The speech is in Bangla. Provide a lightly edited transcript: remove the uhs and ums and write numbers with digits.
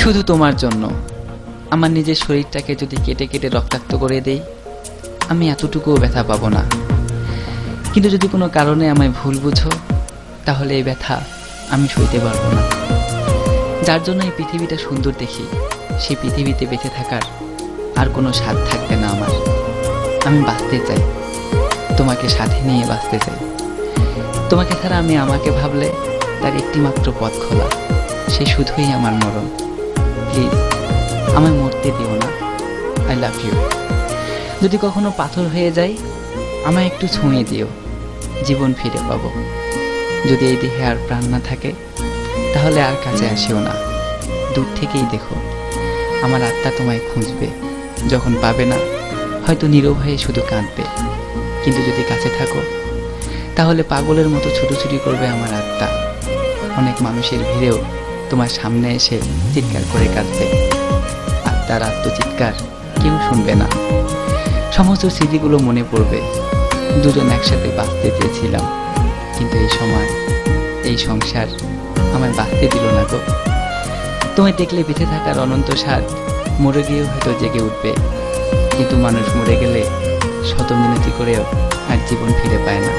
শুধু তোমার জন্য আমার নিজের শরীরটাকে যদি কেটে কেটে রক্তাক্ত করে দেই, আমি এতটুকুও ব্যথা পাবো না। কিন্তু যদি কোনো কারণে আমায় ভুল বুঝো, তাহলে এই ব্যথা আমি সইতে পারবো না। যার জন্য এই পৃথিবীটা সুন্দর দেখি, সেই পৃথিবীতে বেঁচে থাকার আর কোনো স্বাদ থাকবে না আমার। আমি বাঁচতে চাই, তোমাকে সাথে নিয়ে বাঁচতে চাই। তোমাকে ছাড়া আমি আমাকে ভাবলে তার একটি মাত্র পথ খোলা, সে শুধুই আমার মরণ। প্লিজ আমায় মরতে দিও না। I love you. যদি কখনো পাথর হয়ে যাই, আমায় একটু ছুঁয়ে দিও, জীবন ফিরে পাবো। যদি এই দেহে আর প্রাণ না থাকে, তাহলে আর কাছে আসিও না, দূর থেকেই দেখো। আমার আত্মা তোমায় খুঁজবে, যখন পাবে না হয়তো নীরব হয়ে শুধু কাঁদবে। কিন্তু যদি কাছে থাকো, তাহলে পাগলের মতো ছুটোছুটি করবে আমার আত্মা। অনেক মানুষের ভিড়েও তোমার সামনে এসে চিৎকার করে কাঁদবে। আত্মার আত্মচিৎকার কেউ শুনবে না। সমস্ত স্মৃতিগুলো মনে পড়বে। দুজন একসাথে বাঁচতে চেয়েছিলাম, কিন্তু এই সময় এই সংসার আমায় বাঁচতে দিল না গো। তোমায় দেখলে বেঁচে থাকার অনন্ত স্বাদ মরে গিয়েও হয়তো জেগে উঠবে। কিন্তু মানুষ মরে গেলে শত মিনতি করেও আর জীবন ফিরে পায় না।